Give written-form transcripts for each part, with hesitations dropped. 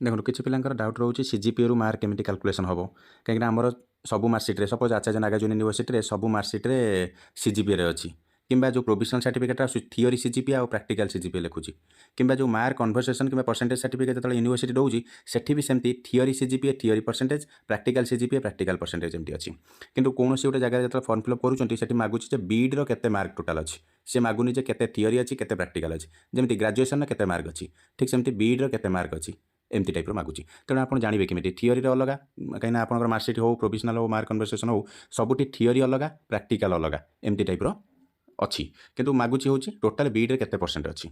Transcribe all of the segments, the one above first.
देखो किसी पिलांकर डाउट रोचे सीजीपीए रु मार्क केमिति कैलकुलेशन हम कहीं आमर सब मार्कसीट्रे सपोज आचार्य नागार्जुन यूनिवर्सिटी सब मार्कसीट्रे सीजीपीए अच्छी किंबा जो प्रोविजनल सर्टिफिकेट थियोरी सीजीपीए और प्रैक्टिकल सीजीपीए लिखुची किंबा जो मार्क कन्वर्सेशन किंबा परसेंटेज सर्टिफिकेट जो यूनिवर्सिटी दूसरी सेठी भी सेमती theory CGPA theory percentage practical CGPA practical percentage एमती अच्छी किंतु कौन गोटे जगह जो फर्म फिलअप करुँच मागुची बीड रे मार्क टोटाल अच्छी सी मागुनी केते थियोरी अच्छी केते प्रैक्टिकल अच्छी जमी ग्राजुएसन केते मार्क अच्छी ठीक सेमती बीड रे मार्क अच्छी एमती टाइप मागुची तेणु आप जानवे केमी थियोरी अलग कहीं आप मार्कसीट हो प्रोविजनल हो मार्क कन्वर्सेशन हो सबुठी थियोरी अलग प्रैक्टिकल अलग एमती टाइप अच्छी किंतु मागुची हूँ टोटाल बीड्रे केते परसेंट अच्छी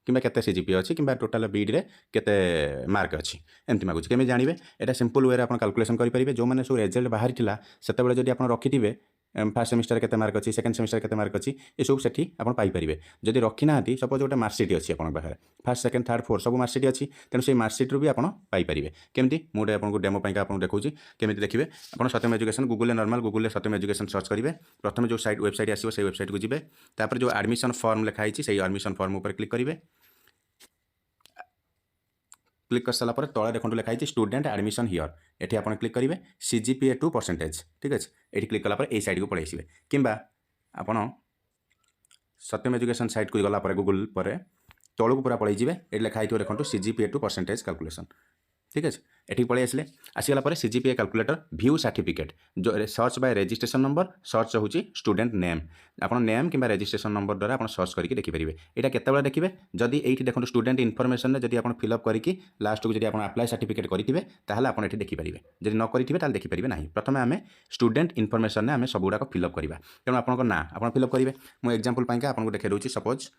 कि केते सीजीपीए अच्छी कि टोटाल बीड्रे केते मार्क अच्छी एमती मागुची केमी जानवे यहाँ सिंपल वे आप कैलकुलेशन करेंगे जो मैंने सब रिजल्ट बाहरी से जब आप रखिथे फास्ट सेमिस्टर केते मार्क अच्छी सेकेंड सेमिस्टर केते मार्क अच्छी ये सब सेठी आपण पाई परिबे जदि रखी ना सपोज गोटे मार्कसीट अच्छी आपन पाखे फास्ट सेकेंड थर्ड फोर्थ सब मार्कसीट अच्छी तेणु से मार्कसीट भी आपण पाई परिबे केमती मुझे आपको डेमो पाई आपको देखौची केमती देखिए आप सत्यम एजुकेशन गूगल नॉर्मल गूगल सत्यम एजुकेशन सर्च करेंगे प्रथम जो साइट वेबसाइट आसो से वेबसाइट को जी तापर जो एडमिशन फॉर्म लिखाई से एडमिशन फॉर्म ऊपर क्लिक करेंगे क्लिक कर सारा तले देखो लिखाई स्टूडेंट एडमिशन हियर ये आप क्लिक करेंगे सीजीपीए टू परसेंटेज ठीक अच्छे ये क्लिक कला ये साइड को पलि आसवे कि आपड़ सत्यम एजुकेशन साइट को गला गूगल पर तौक पूरा पलि जाए ये लिखाई देखो सीजीपीए टू परसेंटेज कैलकुलेशन ठीक अच्छे ये पलि आसिले आसीगला सीजीपीए कैलकुलेटर व्यू सर्टिफिकेट जो search by registration number search हूँ स्टूडेंट नेम आप नेम कि रजिस्ट्रेशन नंबर द्वारा आप सर्च करके देखिपारे यहाँ केतବେଳେ देखिए जदि ये देखो स्टूडेंट इनफर्मेशन जब आप फिलअप करके लास्ट को जब आप अप्लाई सर्टिफिकेट करेंगे ताहले आप ये देखिपारे जब न करेंगे देखिपारे ना प्रथम आम स्टूडेंट इनफर्मेशन आम सब गुड़ाक फिलअप करवा तेणु आपंकर ना आप फिलअप करेंगे मुझे एग्जांपल पाइंका आपको देखा दूसरी सपोज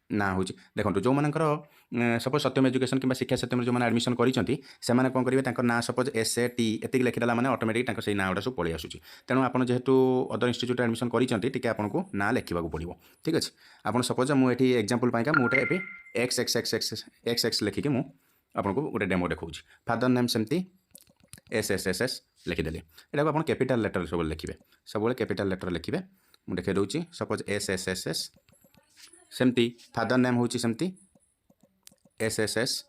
ना हूँ देखो जो मानकर सपोज सत्यम एजुकेशन कि शिक्षा सत्यम जो मैंने एडमिशन करते कौन करेंगे ना सपोज एसएटी एति लिखिदेला मैंने ऑटोमेटिक से ना गुड़ा सब पलि आसूँ तेणु आप जेहेतु अदर इंस्टीट्यूट एडमिशन करते आपको ना लिखा पड़ो ठीक अच्छे आप सपोज मुझे एग्जांपल पाइंका मुझे X X X X X X लिखिकी मुझे गोटे डेमो देखा फादर नेम सेमती एस एस एस एस लिखिदेली यहाँ आप कैपिटाल लेटर सब लिखे सब कैपिटाल लेटर लिखे मुझे देखा दूसरी suppose S S S S सेमती फादर नेम हूँ सेमती एस एस एस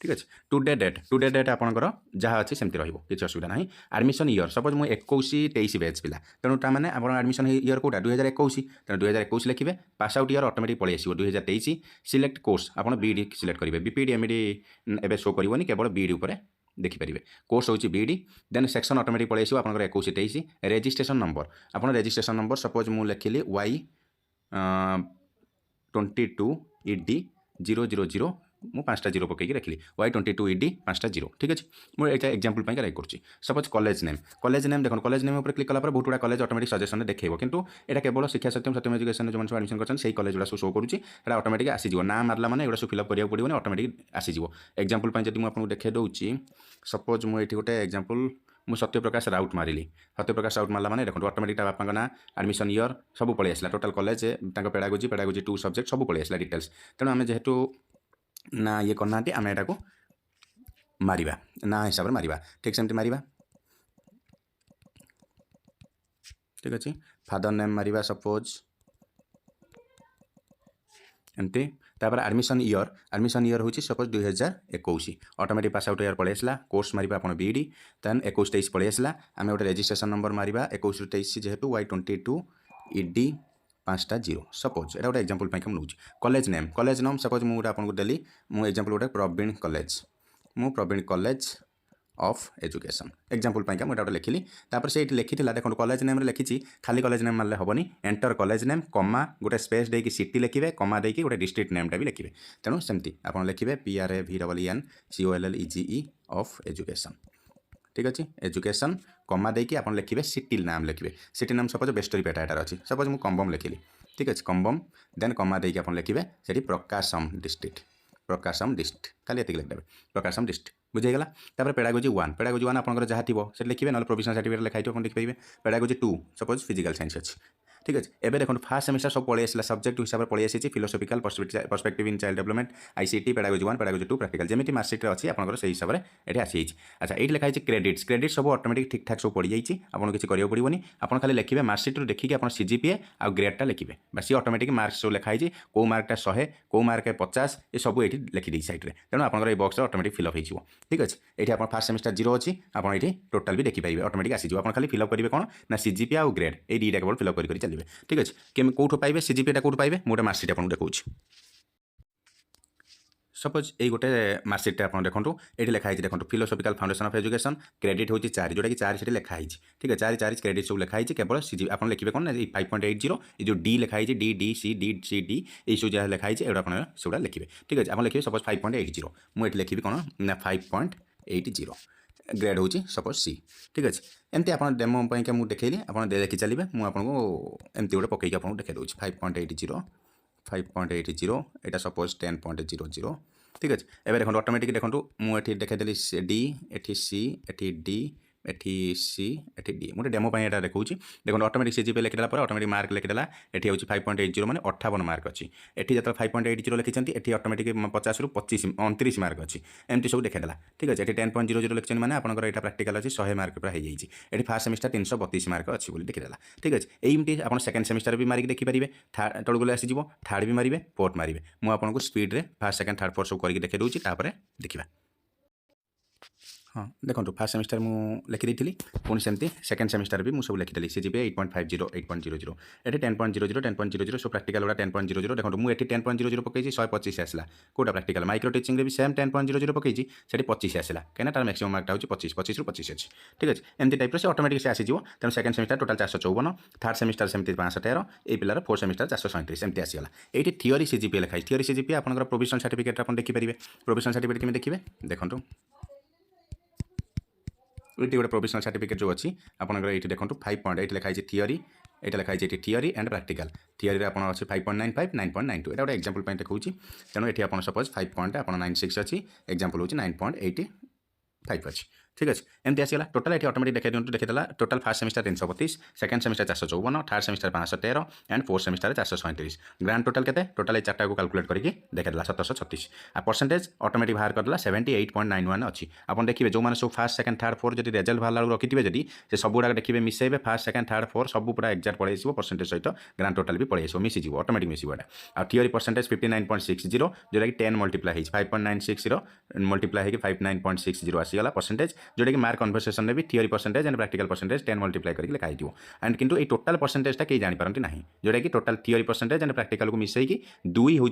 ठीक अच्छे टुडे डेट आपंकर जहाँ अच्छी सेमती रही असुविधा ना एडमिशन इयर सपोज मुझे 21-23 बैच पिला तेणु ताने आप एडमिशन इयर कौटा 2021 तेणु 2021 लिखे पास आउट इयर ऑटोमेटिक पलि आसो 2023 सिलेक्ट कोर्स आप बीडी सिलेक्ट करेंगे बीपीडी एमडी एवं शो करनी केवल बीडी उपर देखिपारे कोर्स हूँ बीडी देन सेक्शन ऑटोमेटिक पलि आसो आप 21-23 रजिस्ट्रेशन नंबर आप रजिस्ट्रेशन नंबर सपोज मुझे लिखिली वाई 22 ED 000 मु 5टा 0 पकईकि रखिली Y22 ED 5टा 0 ठीक अच्छे मुझे एग्जांपल पाई राइट करुँची सपोज कॉलेज नेम देखो कॉलेज नेम ऊपर क्लिक कला बहुत गुड़ा कॉलेज ऑटोमेटिक सजेशन देखो किंतु यहाँ केवल शिक्षा सत्यम एजुकेशन जो मैंने एडमिशन कर कॉलेज गुड़ा सब शो करुँची है ऑटोमेटिक आसीज ना मारला मैंने एगुड़ा सब फिलअप करा पड़ोनी ऑटोमेटिक आसीज एग्जांपल जब मुझे देखा दूसरी सपोज मुझे गोटे एग्जांपल मु सत्यप्रकाश राउत मारिली सत्यप्रकाश राउत मारला मैंने देखो ऑटोमेटिक बापा ना एडमिशन इयर सब पलि आसला टोटाल कॉलेज पेडागोजी 2 सब्जेक्ट सब पलि आसला डिटेल्स तेणु आम जेहेतु ना ये करना आम यहाँ को मारिबा ना हिसाब से मारिबा ठीक सेमती मारिबा ठीक अच्छे फादर नेम मारिबा सपोज एमती एडमिशन इयर हूँ suppose 2021 automatic pass out year पलि आसला कोर्स मारिबा आप बीडी देन 21-23 पलि आसला आम गोटे रजिस्ट्रेशन नंबर मारिबा 21-23 जेहेतु Y22 ED 5टा 0 सपोज यहाँ गोटे एग्जांपल पाइक नौची कॉलेज नेम सपोज मुझे आपको देली मु एग्जांपल गोटे Praveen college of education example पाइका मुझे गोटे लिखिली से ये लिखी देखो कॉलेज नेम लिखी खाली कॉलेज नेम मारे हेनी एंटर कॉलेज नेम कमा गोटे स्पेस देकी सिटी लिखे कमा देकी गोटे डिस्ट्रिक्ट नेमटा भी लिखे तेणु सेमती आप लिखे PRAVENCOLLEGE ऑफ एजुकेशन ठीक अच्छे एजुकेशन कमा देकी आप लिखे सिटी नाम लिखे सिटी नाम सपोज बेस्टरीपेटा यार अच्छी सपोज मुझे कंबम लिखिली ठीक अच्छे कंबम देन कमा देकी आप लिखे से प्रकाशम डिस्ट्रिक्ट खाली ये लिखिदेवे प्रकाशम डिस्ट्रिक्ट बुझेगा पेडागोजी 1 आपंकर जहाँ थी से लिखे ना प्रोविजनल सर्टिफिकेट लिखाई देखिए पेडागोजी 2 सपोज फिजिकल साइंस अच्छी ঠিক আছে এবে দেখুন ফার্স্ট সেমিস্টার সব পড়ে আসলা সবজেক্ট হিসাবে পড়ে আসিছে philosophical perspective in child development ICT pedagogy 1 pedagogy 2 practical যেমিতি মার্কশিটরে ଅଛି ଆପଣଙ୍କର সেই হিসাବରେ এটি আসিଯାଇଛି আচ্ছা এইটি লেখা ହେଇଛି କ୍ରେଡିଟ୍ସ ସବୁ ଅଟୋମେଟିକ୍ ଠିକ୍ ଠାକ୍ ସବୁ ପଡ଼ିଯାଇଛି ଆପଣଙ୍କୁ କିଛି କରିବାକୁ ପଡ଼ିବନି ଆପଣ ଖାଲି ଲେଖିବେ ମାର୍କସିଟ୍ରୁ ଦେଖିକି ଆପଣ CGPA ଆଉ ଗ୍ରେଡ୍ଟା ଲେଖିବେ ବାସ୍ ଅଟୋମେଟିକ୍ ମାର୍କ ସବୁ ଲେଖା ହେଇଛି କେଉଁ ମାର୍କଟା 100 କେଉଁ ମାର୍କ 50 ଏସବୁ ଏଇଠି ଲେଖିଦେଇଛି ସାଇଡ଼୍ରେ ତେଣୁ ଆପଣଙ୍କର এই বক্সটা অটোমেটিক ফিল অপ ହେଇଯିବ ঠিক আছে ଏଇଠି ଆପଣ ফার্স্ট সেমিস্টার 0 ଅଛି ଆପଣ ଏଇଠି ଟୋଟାଲ ବି ଦେଖିପାରିବେ অটোমেটিক ଆସିଯିବ ଆପଣ খালি ফিল অপ କରିବେ କ'ଣ ନା CGPA ଆଉ ଗ୍ରେଡ୍ এই ଦୁଇଟା କେବଳ ଫିଲ୍ ଅପ୍ କରି ଚାଲିବେ ঠিক আছে କେଉଁଠୁ ପାଇବେ CGPAଟା କେଉଁଠୁ ପାଇବେ ମୁଁ ଗୋଟେ ମାର୍କସିଟ୍ ଆପଣଙ୍କୁ ଦେଖାଉଛି सपोज ये गोटे मार्कसीटे आप देखो ये लिखाई देखो philosophical foundation of education credit होची 4 जोटा कि 4 से लिखाई ठीक है 4 क्रेडिट सब लिखाई केवल CGPA आप लिखे कौन ना 5.80 ये जो डी लिखाई डी डी सी डी ये सब जहाँ लिखाई ये आप सब लिखे ठीक है आप लिखे सपोज 5.80 मुझे लिखी कौन ना 5.80 ग्रेड हूँ सपोज C ठीक अच्छे एमती आप डेमो मुझे देखी आप देखी चलिए मुझे एमती गोटे पकईक आपको देखा दूँ 5.80 यहाँ सपोज 10.00 ठीक अच्छे एवं देखो ऑटोमेटिक देखो मुझे देखेदेली D eighty C eighty D eighty C eighty D मुझे डेमो यहाँ देखा देखो ऑटोमेटिक CGPA लिखिदेला ऑटोमेटिक मार्क लिखिदेला ये हूँ 5.80 माने 58 मार्क अच्छी एटी जो 5.80 लिखिं ये ऑटोमेटिक 50 रु 25 29 मार्क अच्छी एमती सब देखेदेला ठीक अच्छे ये 10.00 लिखिं मैंने आपंकर यहाँ प्राक्टिकल अच्छी 100 मार्क पूरा हो जाए ये फास्ट सेमिस्टर 332 मार्क अच्छी देखिदेला ठीक अच्छे यही आप सेकेंड सेमिस्टर भी मारिक देखिपारे तौक गले आसीज थार्ड भी मारे फोर्थ मारे मुझे स्पीड में फास्ट सेकेंड थार्ड फोर्थ सब करके देखा दूसरी देखा हाँ देखो फास्ट सेमिस्टर मुझे लिखिदी पुणी सेमती सेकेंड सेमिस्टर भी मुझे लिखिदेली CGPA 8.50 8.00 ये 10.00 10.00 सब प्राक्टिकल गुड़ा 10.00 देखो मुझे 10.00 पकई 125 आसला कौटा प्राक्टिकल माइक्रो टीचिंग भी सेम 10.00 पकई से 25 आसला कहीं तार मैक्सिमम मार्कटा हूँ 25 रु 25 अच्छी ठीक अच्छे एमती टाइप से ऑटोमेटिक से आसीज तेणु second semester total 454 third semester सेमती 513 ये पिलार फोर्थ सेमिस्टर 437 एमती आसीगला ये थियोरी CGPA लिखाई थियोरी CGPA आपंकर प्रोविजनल सर्टिफिकेट आप देखिपारे प्रोविजनल सर्टिफिकेट केमी देखिए देखो ये गोटे प्रोविजनल सर्टिफिकेट जो अच्छी आपंकर ये देखो 5.8 लिखाई थियोरी यहाँ लिखाई थियोरी एंड प्राक्टिकल थियोरी आप अच्छे 5.95 9.92 ये गोटे एक्जाम्पल देखा तेणु ये आप सपोज 5.96 अच्छी एक्जाम्पल हूँ 9.85 अच्छी ठीक अच्छे एमती आसगला टोटाल ये ऑटोमेटिक देखा दिखाई देखा total fast semester 332 second semester 454 third semester 513 and fourth semester 437 grand total के टोटाल चार्टा को कैलकुलेट करके देखा 736 आ परसेंटेज ऑटोमेटिक बाहर करदेला 78.91 अच्छी आप देखिए जो मैंने सब फास्ट सेकेंड थर्ड फोर्थ जब रिजल्ट बाहर रखिथे जब से सब गुड़ा देखिए मिसेबे फास्ट सेकेंड थर्ड फोर्थ सब पूरा एक्जाक्ट पड़े परसेंटेज सहित ग्रांड टोटाल भी पड़े मिसीज ऑटोमेटिक मिसो यहाँ आ थियोरी परसेंटेज 59.60 जोटा कि 10 मल्टीप्लाई 5.96 मल्टीप्लाई 59.60 आसीगला परसेंटेज जोटा कि मार्क कन्वर्सेशन में भी theory percentage and practical percentage 10 multiply करके लिखाई एंड किंतु ये टोटाल परसेंटेजटा कहीं जानीपारती ना जोटा कि total theory percentage and practical को मिसेकी 2 हूँ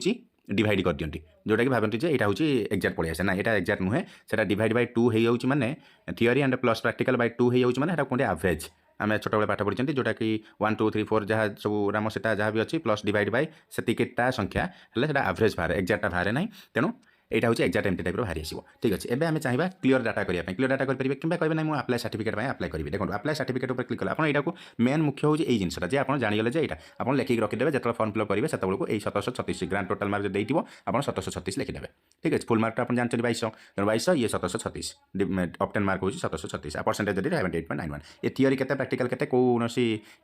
डिवाइड कर दिखती जोटा कि भावती जे यहाँ हूँ एक्जाक्ट पड़े आसे ना यहाँ एक्जाक्ट नुहे से डिवाइड बाय 2 हो माने theory and plus practical by 2 हो माने कहते एवरेज आम छोट बड़े पाठ पढ़ी जोटा कि 1 2 3 4 जहाँ सब राम से जहाँ भी अच्छी प्लस डिवाइड बाय से संख्या है एवरेज बाहर एक्जाक्टा बाहर ना तेणु यहाँ हूँ एक्जाक्ट एमती टाइप बाहरी आसो ठीक अच्छे एवं आम चाहिए क्लियर डाटा करने क्लियर डाटा करेंगे कि कहना ना मुझे आप्लाय सर्टिफिकेट आप्लाय करी देखो आप्लाय सर्टिफिकेट पर क्लिक कले आप यहाँ मेन मुख्य हूँ यही जिनसा जे आप जानीगले जे यहाँ आप लिखिक रखिदेवे जो फर्म फिलअप करेंगे से 736 ग्रांड टोटाल मार्क जो देती आप 736 लिखिदेवे ठीक है फुल मार्क आप जानते 2200 तेनाली 2200 ये 736 ऑप्टेन मार्क हूँ 736 परसेंटेज जब 78.91 ये थियोरी के प्रैक्टिकल के कौन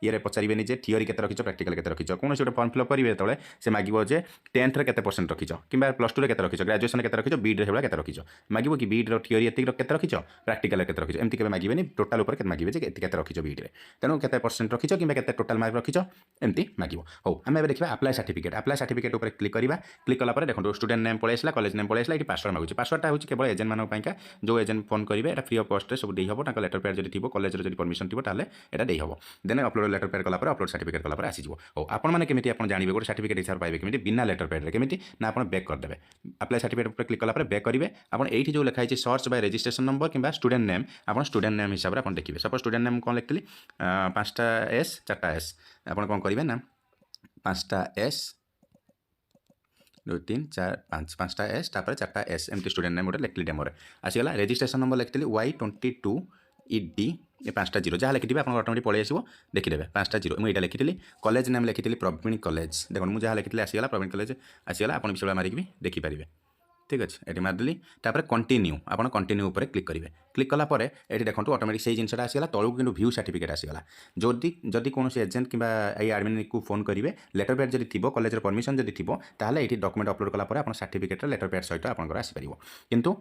ये पचारे जे थियोरी के रखिच प्रैक्टिकल के रखिच कौन गोटे फर्म फिलअप करेंगे जो से मांगो जे 10th के परसेंट रखिच कि प्लस 2 के रखिच ग्रेजुएशन के रखिच बीड रे के रखिच मांगो कि बीड थियोरी एतिक के रखिच प्रैक्टिकल के रखिच एमती के मांगे टोटाल उपर मांगे जे के रखिच बीड रे तेणु के परसेंट रखिच कि टोटाल मार्क रखिच एमती मांगो हो आम देखा आप्लाय सर्टिफिकेट उपर क्लिक करवा क्लिक कला देखो स्टूडेंट नेम पड़े आसला कॉलेज नेम पड़े आसला ये पासवर्ड मांगुची पासवर्डटा हूँ केवल एजेंट मानक जो एजेंट फोन करेंगे ये फ्री ऑफ कॉस्ट सब दे हम लेटर पैड जब थी कॉलेज जो परमिशन थी ताले यहाँ दे हम देन अपलोड लेटर पैड कला अपलोड सर्टिफिकेट कला आसीज हो आपने केमी आप जानवे गोटे सर्टिफिकेट हिसाब पाइबे केमी बिना लेटर पैड केमी ना आप बैक करदे आप्लाय सर्टिफिकेट पर क्लिक कला बैक करेंगे आप ये जो लिखाई सर्च बाय रजिस्ट्रेशन नंबर कि स्टूडेंट नेम आप स्टूडेंट नेम हिसाब से देखिए सपोज स्टूडेंट नेम कौन लिखी 5टा S 4टा S आप कौन करेंगे ना 5टा S 2 3 4 5 5टा S तापर 4टा S एमती स्टूडेंट नेम गोटे लिखली डेमोरे आसीगला रजिस्ट्रेशन नंबर लिखी Y22 ED ये 5टा 0 जहाँ लिखिथे आप ऑटोमेटिक पड़े आसो देखिदेवे 5टा 0 मुझे लिखी कॉलेज नेम लिखी प्रवीण कॉलेज देखो मुझे जहाँ लिखी आसीगला प्रवीण कॉलेज आसीगला आप विषय मारिक भी देखिपारे ঠিক আছে এটি মারিদেলি তারপরে কন্টিনিউ আপনার কন্টিনিউ উপরে ক্লিক করবে ক্লিক কলা পরে এটি দেখুন অটোমেটিক সেই জিনিসটা আসিগলা তলু কিন্তু ভিউ সার্টিফিকেট আসিগলা যদি যদি কৌশি এজেন্ট কিংবা এই আডমিন কু ফোন করবে লেটর প্যাড যদি থিব কলেজের পরমিশন যদি থিব তাহলে এটি ডকুমেন্ট অপলোড কলা পরে আপনার সার্টিফিকেটর লেটর প্যাড সহিত আপনার আসিপার কিন্তু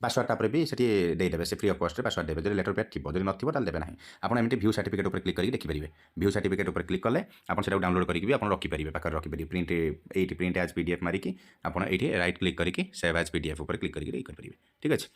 পাসওয়ার্ডটা পরে বি সেটি ଦେଇଦେବେ ସେ ଫ୍ରି ଅଫ୍ କଷ୍ଟରେ ପାସୱାର୍ଡ଼ ଦେବେ ଯଦି ଲେଟର ପ୍ୟାଡ୍ ଥିବ ଯଦି ନଥିବ ତାହେଲେ ଦେବେ ନାହିଁ ଆପଣ ଏମିତି ଭ୍ୟୁ ସାର୍ଟିଫିକେଟ୍ ଉପରେ କ୍ଲିକ୍ କରିକି ଦେଖିପାରିବେ ଭ୍ୟୁ ସାର୍ଟିଫିକେଟ୍ ଉପରେ କ୍ଲିକ୍ କଲେ ଆପଣ ସେଟାକୁ ଡାଉନଲୋଡ଼ କରିକି ବି ଆପଣ ରଖିପାରିବେ ପାଖରେ ରଖିପାରିବେ ପ୍ରିଣ୍ଟ ଏଇଠି ପ୍ରିଣ୍ଟ ଆଜ୍ PDF ମାରିକି ଆପଣ ଏଇଠି ରାଇଟ୍ କ୍ଲିକ୍ କରିକି ସେଭ୍ ଆଜ୍ PDF ଉପରେ କ୍ଲିକ୍ କରିକି ଇଏ କରିପାରିବେ ଠିକ୍ ଅଛି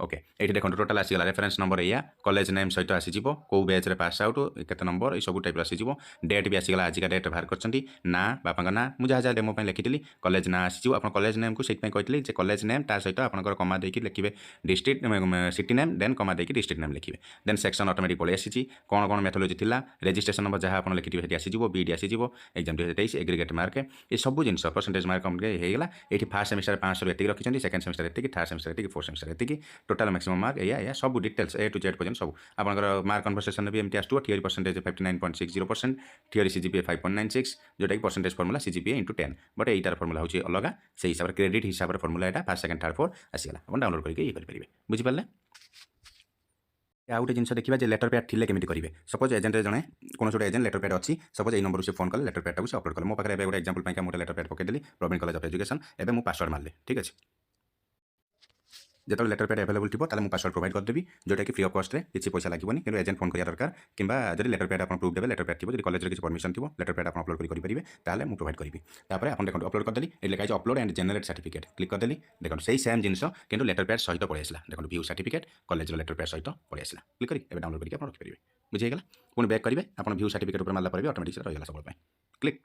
ओके ये देखो टोटाल आसीगला रेफरेन्स नंबर या कॉलेज नेम सहित आसीजिव कौ बैच रे पास आउट केते नंबर ये सब टाइप आसीजिव डेट भी आसीगला आजिका डेट बाहर करछंती ना बापा ना मु जहाँ जहाँ डेमो लिखिली कॉलेज ना आसीजिव आपन कॉलेज नेम को सेट कहती जे कॉलेज नेम ता सहित आपनकर कमा देकी लिखिबे district city name then comma देकी डिस्ट्रिक्ट नेम लिखिबे देन सेक्शन ऑटोमेटिक पळै आसीची कोन कोन मेथोडोलॉजी थिला रजिस्ट्रेशन नंबर जहाँ आपन लिखिथिबे हेटी आसीजिव बीडी आसीजिव एग्जाम 2023 एग्रीगेट मार्क ये सब जिनस परसेंटेज मार्क कम हेगला एठी फर्स्ट सेमेस्टर 500 एतिक रखिछंती सेकंड सेमेस्टर एतिक थर्ड सेमेस्टर एतिक फोर्थ सेमेस्टर एतिक टोटल मैक्सिमम मार्क या सब डिटेल्स ए टू जेड पर्यटन सब आपंकर मार्क कन्वर्सेशन भी एमती आसो थियोरी परसेंटेज 59.60% थियोरी CGPA 5.96 जोटा कि परसेंटेज फर्मुला CGPA × 10 बट यहीटार फर्मुला हूँ अलग से हिसाब से क्रेडिट हिसाब से फर्मुला यहाँ फर्स्ट सेकंड थर्ड फोर्थ आसीगला आप डाउनलोड करके ये करेंगे बुझिपारे आ गोटे जिन देखा जे लेटर पैड थिले केमिति करेंगे सपोज एजेंट जड़े कौन गोटे एजेंट लेटर पैड अच्छी सपोज यही नंबर से फोन कले लेटर पैड से अपलोड कले मो पाखे गोटे एक्जाम्पल मोटे लेटर पैड पकईदेली प्रवीण कॉलेज ऑफ एजुकेशन एवं मुझे पासवर्ड मारे ठीक अच्छे जो लेटर पैड अवेलेबल थी ताले पासवर्ड प्रोवाइड करदेवी जोटा कि फ्री ऑफ कॉस्ट किसी पैसा लगे कि एजेंट फोन करा दरकार कि जब लेटर पैड आप प्रूफ देते लेटर पैड थी कॉलेज किसी परमिशन थी लेटर पैड आप अपलोड करेंगे ताले मुझे प्रोवाइड करी आपन देखो अपलोड करदेली ये लिखा upload and generate certificate click करदेली देखो सही सेम जिन कि लेटर पैड सहित पड़े आसला देखो view certificate college letter pad सहित पड़े आसला क्लिक करी डाउनलोड करके रखिपारे बुझीगला पुणी बैक करेंगे आप व्यू सर्टिफिकेट मारला ऑटोमेटिक रहीगला सब क्लिक